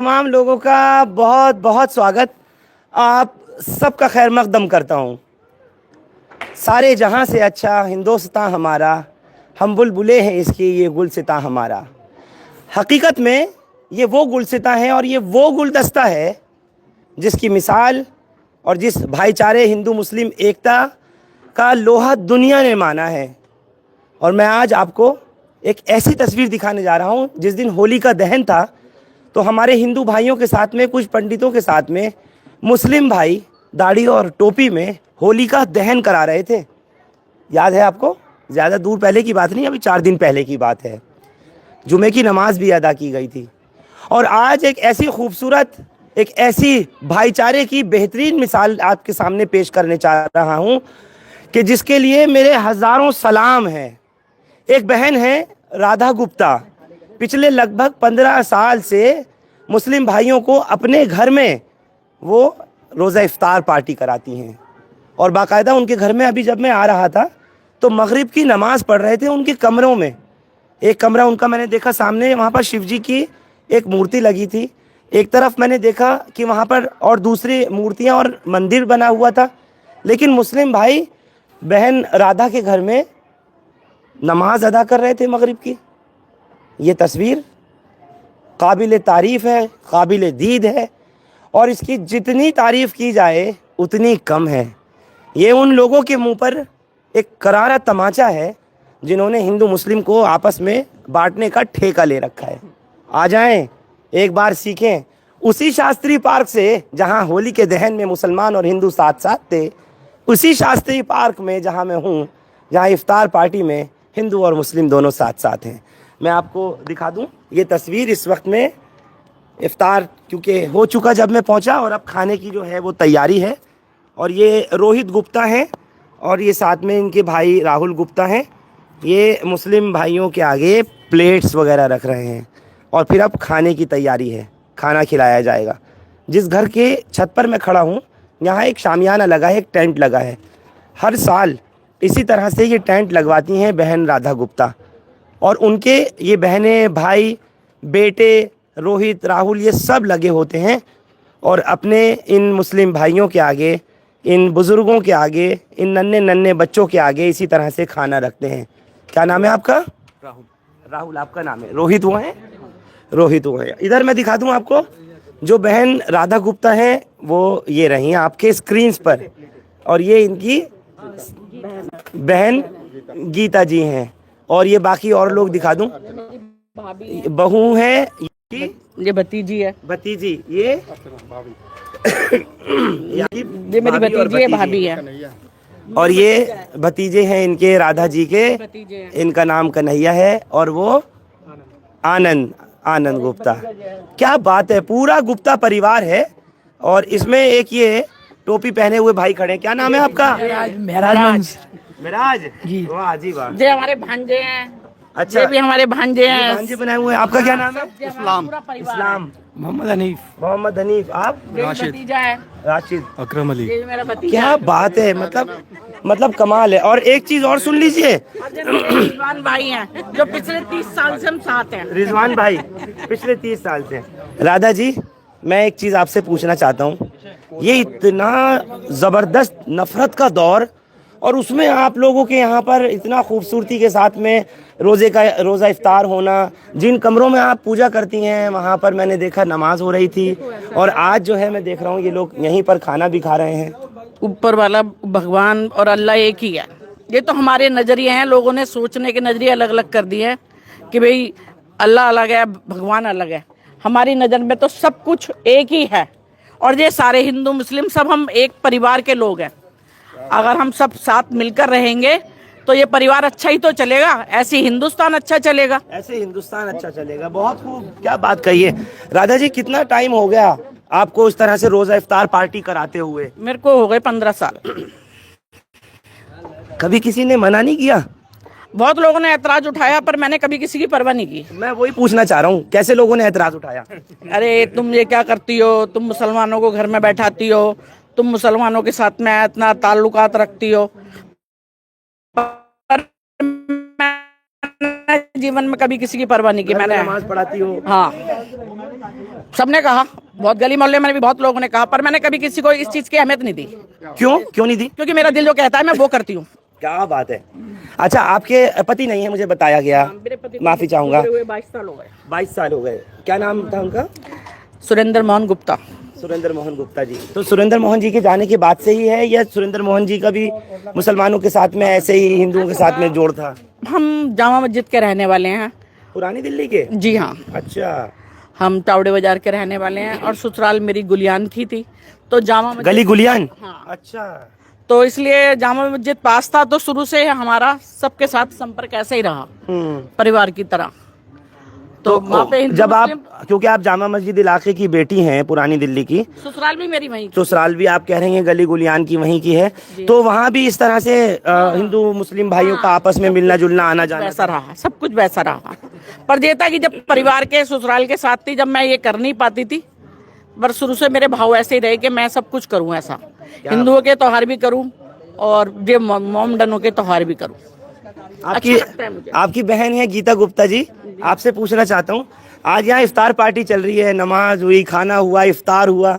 तमाम लोगों का बहुत बहुत स्वागत। आप सबका खैर मकदम करता हूँ। सारे जहाँ से अच्छा हिंदुस्तान हमारा, हम बुलबुले हैं इसकी ये गुलसिता हमारा। हकीकत में ये वो गुलसिता है और ये वो गुलदस्ता है जिसकी मिसाल और जिस भाईचारे हिंदू मुस्लिम एकता का लोहा दुनिया ने माना है। और मैं आज आपको एक ऐसी तस्वीर दिखाने जा रहा हूँ। जिस दिन होली का दहन था तो हमारे हिंदू भाइयों के साथ में, कुछ पंडितों के साथ में, मुस्लिम भाई दाढ़ी और टोपी में होली का दहन करा रहे थे। याद है आपको? ज़्यादा दूर पहले की बात नहीं, अभी 4 दिन पहले की बात है। जुमे की नमाज भी अदा की गई थी। और आज एक ऐसी खूबसूरत, एक ऐसी भाईचारे की बेहतरीन मिसाल आपके सामने पेश करने चाह रहा हूँ कि जिसके लिए मेरे हज़ारों सलाम हैं। एक बहन है राधा गुप्ता, पिछले लगभग 15 साल से मुस्लिम भाइयों को अपने घर में वो रोज़ा इफ्तार पार्टी कराती हैं। और बाकायदा उनके घर में अभी जब मैं आ रहा था तो मगरिब की नमाज़ पढ़ रहे थे उनके कमरों में। एक कमरा उनका मैंने देखा सामने, वहाँ पर शिव जी की एक मूर्ति लगी थी। एक तरफ मैंने देखा कि वहाँ पर और दूसरी मूर्तियाँ और मंदिर बना हुआ था। लेकिन मुस्लिम भाई बहन राधा के घर में नमाज अदा कर रहे थे मगरिब की। ये तस्वीर काबिल तारीफ़ है, काबिल दीद है, और इसकी जितनी तारीफ़ की जाए उतनी कम है। ये उन लोगों के मुंह पर एक करारा तमाचा है जिन्होंने हिंदू मुस्लिम को आपस में बांटने का ठेका ले रखा है। आ जाएं, एक बार सीखें उसी शास्त्री पार्क से जहां होली के दहन में मुसलमान और हिंदू साथ साथ थे, उसी शास्त्री पार्क में जहां मैं हूं, जहां इफ्तार पार्टी में हिंदू और मुस्लिम दोनों साथ साथ हैं। मैं आपको दिखा दूं ये तस्वीर। इस वक्त में इफ्तार क्योंकि हो चुका जब मैं पहुंचा, और अब खाने की जो है वो तैयारी है। और ये रोहित गुप्ता हैं और ये साथ में इनके भाई राहुल गुप्ता हैं। ये मुस्लिम भाइयों के आगे प्लेट्स वगैरह रख रहे हैं और फिर अब खाने की तैयारी है, खाना खिलाया जाएगा। जिस घर के छत पर मैं खड़ा हूँ यहाँ एक शामियाना लगा है, एक टेंट लगा है। हर साल इसी तरह से ये टेंट लगवाती हैं बहन राधा गुप्ता, और उनके ये बहनें, भाई, बेटे रोहित, राहुल, ये सब लगे होते हैं और अपने इन मुस्लिम भाइयों के आगे, इन बुज़ुर्गों के आगे, इन नन्हे नन्हे बच्चों के आगे इसी तरह से खाना रखते हैं। क्या नाम है आपका? राहुल। राहुल आपका नाम है। रोहित वो हैं? रोहित वो है। इधर मैं दिखा दूं आपको, जो बहन राधा गुप्ता है वो ये रही आपके स्क्रीन्स पर, और ये इनकी बहन गीता जी हैं। और ये बाकी और लोग दिखा दूं, बहू है, ये भतीजी है। भतीजी, ये मेरी भतीजी है, भाभी है। और ये भतीजे हैं इनके, राधा जी के। इनका नाम कन्हैया है और वो आनंद, आनंद गुप्ता। क्या बात है, पूरा गुप्ता परिवार है। और इसमें एक ये टोपी पहने हुए भाई खड़े हैं। क्या नाम है आपका? मेराज। मिराज जी। वाह जी वाह। ये हमारे भांजे हैं। अच्छा, ये भी हमारे भांजे हैं। भांजे बनाए हुए हैं। आपका क्या नाम है? इस्लाम। इस्लाम। मोहम्मद हनीफ। मोहम्मद हनीफ। आप? राशिद। भतीजा है राशिद। अकरम अली। ये मेरा भतीजा। क्या बात है, मतलब कमाल है। और एक चीज और सुन लीजिए, रिजवान भाई हैं जो पिछले 30 साल से हम साथ हैं। रिजवान भाई पिछले 30 साल से। राधा जी, मैं एक चीज आपसे पूछना चाहता हूँ। ये इतना जबरदस्त नफरत का दौर, और उसमें आप लोगों के यहाँ पर इतना खूबसूरती के साथ में रोज़ा इफ्तार होना, जिन कमरों में आप पूजा करती हैं वहाँ पर मैंने देखा नमाज हो रही थी, और आज जो है मैं देख रहा हूँ ये लोग यहीं पर खाना भी खा रहे हैं। ऊपर वाला भगवान और अल्लाह एक ही है। ये तो हमारे नजरिए हैं, लोगों ने सोचने के नजरिए अलग अलग कर दिए हैं कि भाई अल्लाह अलग है, भगवान अलग है। हमारी नज़र में तो सब कुछ एक ही है, और ये सारे हिंदू मुस्लिम सब हम एक परिवार के लोग हैं। अगर हम सब साथ मिलकर रहेंगे तो ये परिवार अच्छा ही तो चलेगा, ऐसे हिंदुस्तान अच्छा चलेगा। ऐसे हिंदुस्तान अच्छा चलेगा। बहुत खूब, क्या बात कही है। राधा जी, कितना टाइम हो गया आपको इस तरह से रोजा इफ्तार पार्टी कराते हुए? मेरे को हो गए 15 साल। कभी किसी ने मना नहीं किया? बहुत लोगों ने ऐतराज उठाया पर मैंने कभी किसी की परवाह नहीं की। मैं वही पूछना चाह रहा हूँ, कैसे लोगों ने ऐतराज उठाया? अरे तुम ये क्या करती हो, तुम मुसलमानों को घर में बैठाती हो, तुम मुसलमानों के साथ में इतना ताल्लुकात रखती हो। पर मैंने जीवन में कभी किसी की परवाह नहीं की मैंने। नमाज पढ़ाती हो? हाँ, सबने कहा, बहुत गली मोहल्ले में भी बहुत लोगों ने कहा, पर मैंने कभी किसी को इस चीज की अहमियत नहीं दी। क्यों नहीं दी? क्योंकि मेरा दिल जो कहता है मैं वो करती हूँ। क्या बात है। अच्छा, आपके पति नहीं है मुझे बताया गया, माफी चाहूंगा। 22 साल हो गए। 22 साल हो गए। क्या नाम था उनका? सुरेंद्र मोहन गुप्ता। सुरेंद्र मोहन गुप्ता जी। तो सुरेंद्र मोहन जी के जाने के बाद से ही है, या सुरेंद्र मोहन जी का भी मुसलमानों के साथ में ऐसे ही हिंदुओं के साथ में जोड़ था? हम जामा मस्जिद के रहने वाले हैं। पुरानी दिल्ली के? जी हाँ। अच्छा, हम टावड़े बाजार के रहने वाले हैं और ससुराल मेरी गुलियान की थी, तो जामा मस्जिद। गली गुलियान? हाँ। अच्छा, तो इसलिए जामा मस्जिद पास था, तो शुरू से हमारा सबके साथ संपर्क ऐसे ही रहा, परिवार की तरह। तो वहाँ पे जब आप, क्योंकि आप जामा मस्जिद इलाके की बेटी हैं, पुरानी दिल्ली की, ससुराल भी मेरी वहीं, ससुराल भी आप कह रही हैं गली गुलियान की वहीं की है, तो वहाँ भी इस तरह से हिंदू मुस्लिम भाइयों का आपस में मिलना जुलना आना जाना वैसा रहा, सब कुछ वैसा रहा। पर ये था कि जब परिवार के ससुराल के साथ थी, जब मैं ये कर नहीं पाती थी, पर शुरू से मेरे भाव ऐसे ही रहे कि मैं सब कुछ करूँ ऐसा, हिंदुओं के त्योहार भी करूँ और ये मोमडनों के त्योहार भी करूँ। आपकी बहन है गीता गुप्ता जी, आपसे पूछना चाहता हूँ, आज यहाँ इफ्तार पार्टी चल रही है, नमाज हुई, खाना हुआ, इफ्तार हुआ,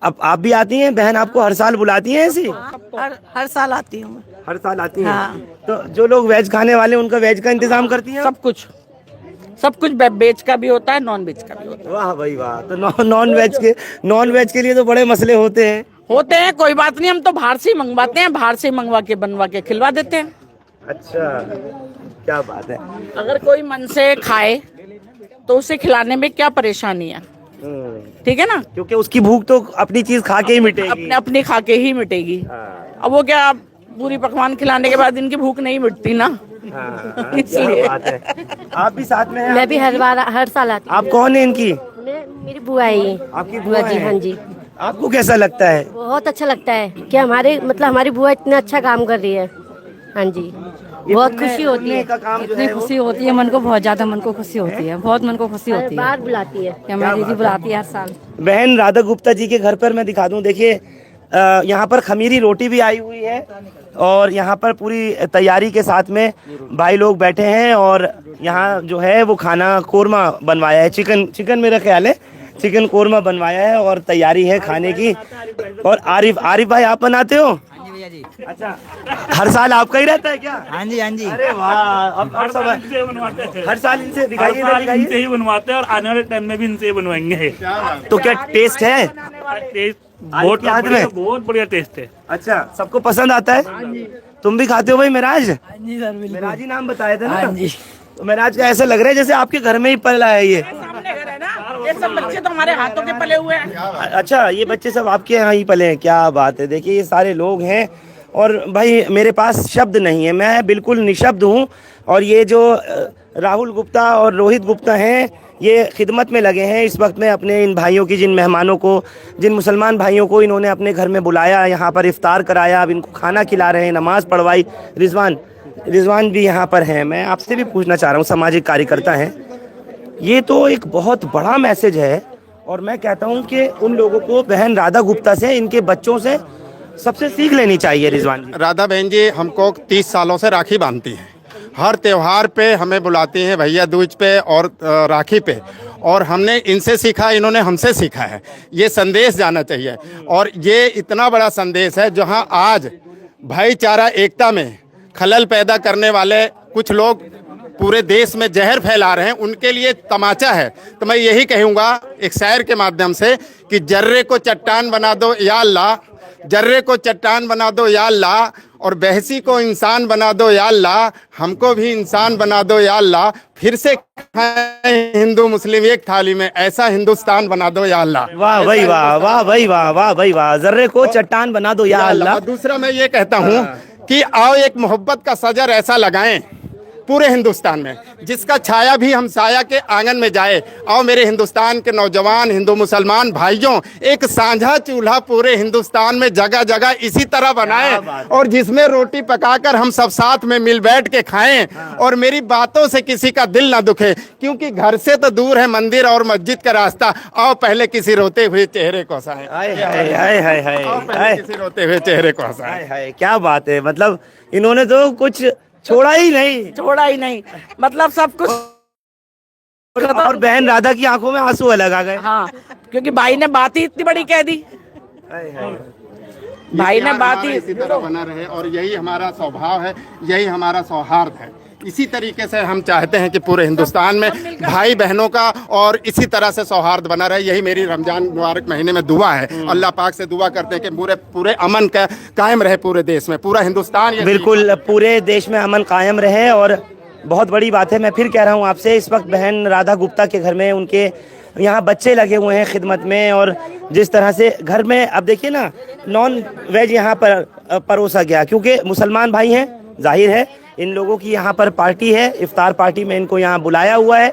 अब आप भी आती हैं? बहन आपको हर साल बुलाती हैं ऐसी? हर साल आती हूँ। हर साल आती हैं? हाँ। तो जो लोग वेज खाने वाले उनका वेज का इंतजाम करती हैं? सब कुछ वेज का भी होता है, नॉन वेज का भी होता है। वाह भाई वाह। तो नॉन वेज के लिए तो बड़े मसले होते हैं। कोई बात नहीं, हम तो बाहर से ही मंगवाते हैं, बाहर से मंगवा के बनवा के खिलवा देते हैं। अच्छा, क्या बात है। अगर कोई मन से खाए तो उसे खिलाने में क्या परेशानी है, ठीक है ना? क्योंकि उसकी भूख तो अपनी चीज खा के ही मिटेगी, अपनी खा के ही मिटेगी। अब वो क्या, पूरी पकवान खिलाने के बाद इनकी भूख नहीं मिटती ना। इसलिए बात है। आप भी साथ में हैं? मैं भी हर साल आती हूँ। आप कौन है इनकी? मेरी बुआ है। आपकी बुआ जी? है? हाँ जी। आपको कैसा लगता है? बहुत अच्छा लगता है कि हमारी बुआ इतना अच्छा काम कर रही है। हाँ जी, बहुत खुशी होती है। का काम जो इतनी है वो खुशी होती है, मन को बहुत ज्यादा मन को खुशी होती है, बहुत मन को खुशी हर होती है। बार बुलाती है। कि हमारी दीदी बुलाती है हर साल। बहन राधा गुप्ता जी के घर पर मैं दिखा दूं, देखिए यहाँ पर खमीरी रोटी भी आई हुई है और यहाँ पर पूरी तैयारी के साथ में भाई लोग बैठे हैं और यहाँ जो है वो खाना कोरमा बनवाया है, चिकन मेरा ख्याल है चिकन कोरमा बनवाया है और तैयारी है खाने की। और आरिफ भाई आप बनाते हो? अच्छा, हर साल आपका ही रहता है क्या? हाँ जी, हाँ जी। अरे वाह, अब हर साल इनसे दिखाइए इनसे ही बनवाते हैं और आने वाले टाइम में भी इनसे ही बनवाएंगे। तो क्या टेस्ट है? टेस्ट बहुत बढ़िया टेस्ट है। अच्छा, सबको पसंद आता है? तुम भी खाते हो भाई मेराज? मेराज ही नाम बताए थे ना? तो मेराज का ऐसा लग रहा है जैसे आपके घर में ही पला है ये। सामने घर है ना, ये सब बच्चे तो हमारे हाथों के पले हुए हैं। अच्छा, ये बच्चे सब आपके यहाँ ही पले हैं? क्या बात है। देखिए ये सारे लोग हैं और भाई मेरे पास शब्द नहीं है, मैं बिल्कुल निशब्द हूँ। और ये जो राहुल गुप्ता और रोहित गुप्ता हैं, ये खिदमत में लगे हैं इस वक्त में अपने इन भाइयों की, जिन मेहमानों को, जिन मुसलमान भाइयों को इन्होंने अपने घर में बुलाया, यहाँ पर इफ्तार कराया, अब इनको खाना खिला रहे हैं, नमाज़ पढ़वाई। रिजवान भी यहाँ पर हैं। मैं आपसे भी पूछना चाह रहा हूँ, सामाजिक कार्यकर्ता हैं, ये तो एक बहुत बड़ा मैसेज है और मैं कहता हूँ कि उन लोगों को बहन राधा गुप्ता से, इनके बच्चों से सबसे सीख लेनी चाहिए। रिजवान जी, राधा बहन जी हमको 30 सालों से राखी बांधती हैं, हर त्योहार पे हमें बुलाती हैं, भैया दूज पे और राखी पे, और हमने इनसे सीखा, इन्होंने हमसे सीखा है। ये संदेश जाना चाहिए और ये इतना बड़ा संदेश है जहाँ आज भाईचारा एकता में खलल पैदा करने वाले कुछ लोग पूरे देश में जहर फैला रहे हैं, उनके लिए तमाचा है। तो मैं यही कहूँगा एक शायर के माध्यम से कि जर्रे को चट्टान बना दो या अल्लाह, जर्रे को चट्टान बना दो या अल्लाह, और बहसी को इंसान बना दो या अल्लाह, हमको भी इंसान बना दो या अल्लाह, फिर से खाएं हिंदू मुस्लिम एक थाली में, ऐसा हिंदुस्तान बना दो या अल्लाह। वाह भाई वाह, वाह भाई वाह, वाह भाई वाह। जर्रे को चट्टान बना दो या अल्लाह। दूसरा मैं ये कहता हूँ कि आओ एक मोहब्बत का सजर ऐसा लगाएं पूरे हिंदुस्तान में, जिसका छाया भी हम साया के आंगन में जाए। आओ मेरे हिंदुस्तान के नौजवान हिंदू मुसलमान भाइयों, एक साझा चूल्हा पूरे हिंदुस्तान में जगह जगह इसी तरह बनाएं और जिसमें रोटी पकाकर हम सब साथ में मिल बैठ के खाएं और मेरी बातों से किसी का दिल ना दुखे, क्योंकि घर से तो दूर है मंदिर और मस्जिद का रास्ता। आओ पहले किसी रोते हुए चेहरे को हंसाएं, हाय किसी रोते हुए चेहरे को हंसाएं। हाय, क्या बात है। मतलब इन्होंने तो कुछ छोड़ा ही नहीं। छोड़ा ही नहीं, मतलब सब कुछ। और बहन राधा की आंखों में आंसू अलग आ गए। हाँ, क्योंकि भाई ने बात ही इतनी बड़ी कह दी। भाई ने बात ही इसी तरह बना रहे और यही हमारा स्वभाव है, यही हमारा सौहार्द है। इसी तरीके से हम चाहते हैं कि पूरे हिंदुस्तान में भाई बहनों का और इसी तरह से सौहार्द बना रहे। यही मेरी रमजान मुबारक महीने में दुआ है। अल्लाह पाक से दुआ करते हैं कि पूरे अमन का कायम रहे पूरे देश में, पूरा हिंदुस्तान। बिल्कुल पूरे देश में अमन कायम रहे। और बहुत बड़ी बात है, मैं फिर कह रहा हूँ आपसे, इस वक्त बहन राधा गुप्ता के घर में उनके यहाँ बच्चे लगे हुए हैं खिदमत में। और जिस तरह से घर में अब देखिए ना, नॉन वेज यहाँ पर परोसा गया, क्योंकि मुसलमान भाई हैं, जाहिर है इन लोगों की यहाँ पर पार्टी है, इफ्तार पार्टी में इनको यहाँ बुलाया हुआ है।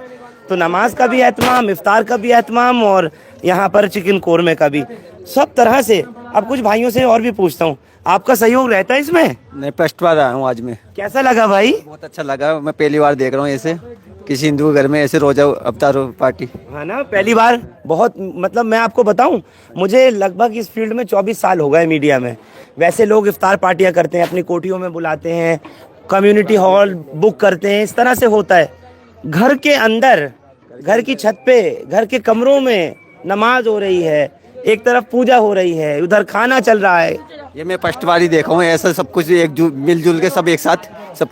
तो नमाज का भी एहतमाम, इफ्तार का भी एहतमाम और यहाँ पर चिकन कोरमे का भी, सब तरह से। अब कुछ भाइयों से और भी पूछता हूँ, आपका सहयोग रहता है इसमें? मैं फर्स्ट बार आया हूँ आज में। कैसा लगा भाई? बहुत अच्छा लगा, मैं पहली बार देख रहा हूँ ऐसे किसी हिंदू घर में ऐसे रोजा अवतार पार्टी। हाँ ना, पहली बार। बहुत मतलब मैं आपको बताऊं, मुझे लगभग इस फील्ड में 24 साल हो गए मीडिया में। वैसे लोग इफ्तार पार्टियां करते हैं, अपनी कोठियों में बुलाते हैं, कम्युनिटी हॉल बुक करते हैं, इस तरह से होता है। घर के अंदर, घर की छत पे, घर के कमरों में नमाज हो रही है, एक तरफ पूजा हो रही है, उधर खाना चल रहा है। ये मैं फर्स्ट बार ही देखा हूँ ऐसा सब कुछ मिलजुल के सब एक साथ सब